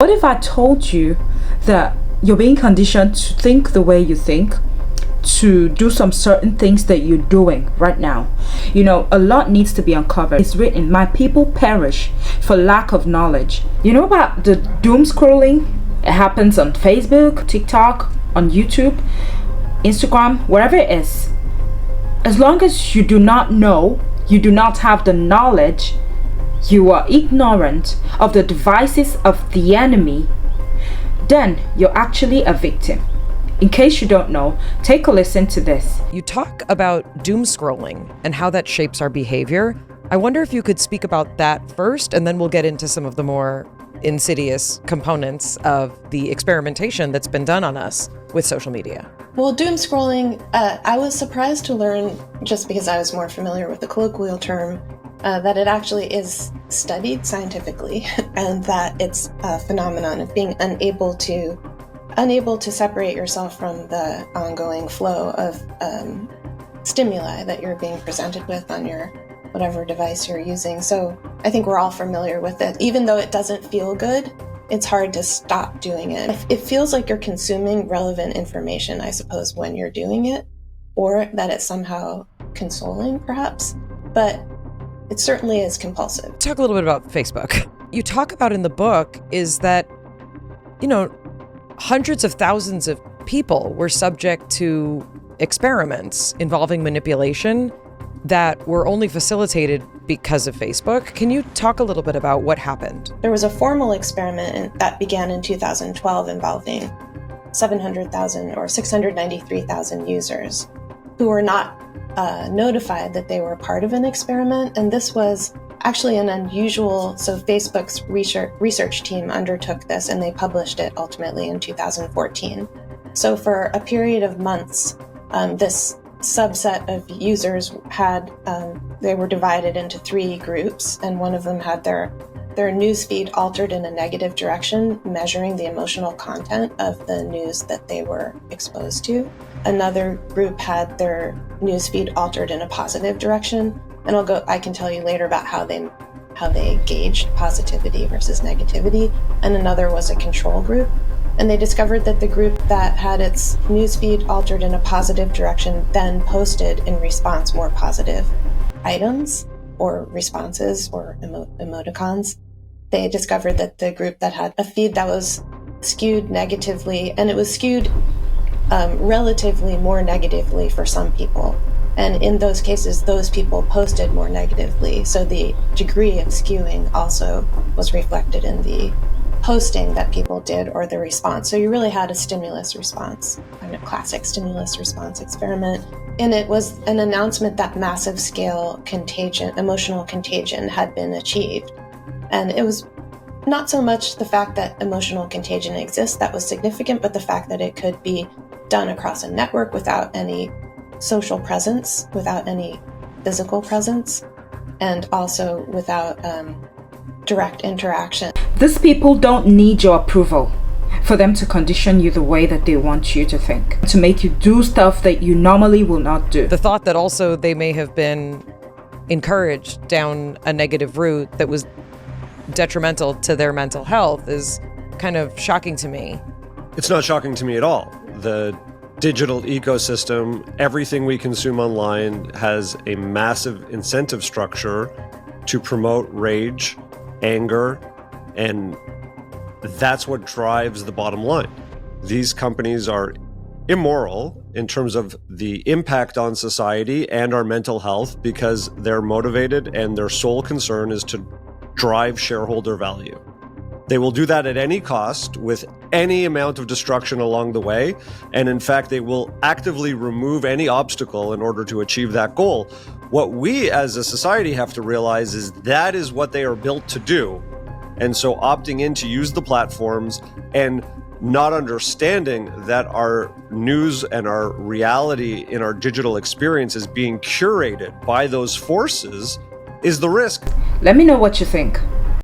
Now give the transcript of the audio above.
What if I told you that you're being conditioned to think the way you think, to do some certain things that you're doing right now? A lot needs to be uncovered. It's written, my people perish for lack of knowledge. You know about the doom scrolling? It happens on Facebook, TikTok, on YouTube, Instagram, wherever it is. As long as you do not know, you do not have the knowledge, you are ignorant of the devices of the enemy, then you're actually a victim. In case you don't know, take a listen to this. You talk about doom scrolling and how that shapes our behavior. I wonder if you could speak about that first, and then we'll get into some of the more insidious components of the experimentation that's been done on us with social media. Well, doom scrolling, I was surprised to learn, just because I was more familiar with the colloquial term, that it actually is studied scientifically and that it's a phenomenon of being unable to separate yourself from the ongoing flow of stimuli that you're being presented with on your whatever device you're using. So I think we're all familiar with it. Even though it doesn't feel good, it's hard to stop doing it. It feels like you're consuming relevant information, I suppose, when you're doing it, or that it's somehow consoling, perhaps. But it certainly is compulsive. Talk a little bit about Facebook. You talk about in the book is that, hundreds of thousands of people were subject to experiments involving manipulation that were only facilitated because of Facebook. Can you talk a little bit about what happened? There was a formal experiment that began in 2012 involving 700,000 or 693,000 users who were not notified that they were part of an experiment. And this was actually an unusual, so Facebook's research team undertook this and they published it ultimately in 2014. So for a period of months, this subset of users they were divided into 3 groups, and one of them had their newsfeed altered in a negative direction, measuring the emotional content of the news that they were exposed to. Another group had their newsfeed altered in a positive direction, and I can tell you later about how they gauged positivity versus negativity. And another was a control group. And they discovered that the group that had its newsfeed altered in a positive direction then posted in response more positive items or responses or emoticons. They discovered that the group that had a feed that was skewed negatively, and it was skewed relatively more negatively for some people. And in those cases, those people posted more negatively. So the degree of skewing also was reflected in the posting that people did or the response. So you really had a stimulus response, a classic stimulus response experiment. And it was an announcement that massive scale emotional contagion had been achieved. And it was not so much the fact that emotional contagion exists that was significant, but the fact that it could be done across a network without any social presence, without any physical presence, and also without direct interaction. These people don't need your approval for them to condition you the way that they want you to think, to make you do stuff that you normally will not do. The thought that also they may have been encouraged down a negative route that was detrimental to their mental health is kind of shocking to me. It's not shocking to me at all. The digital ecosystem, everything we consume online has a massive incentive structure to promote rage, anger, and that's what drives the bottom line. These companies are immoral in terms of the impact on society and our mental health because they're motivated and their sole concern is to drive shareholder value. They will do that at any cost with any amount of destruction along the way. And in fact, they will actively remove any obstacle in order to achieve that goal. What we as a society have to realize is that is what they are built to do. And so opting in to use the platforms and not understanding that our news and our reality in our digital experience is being curated by those forces is the risk. Let me know what you think.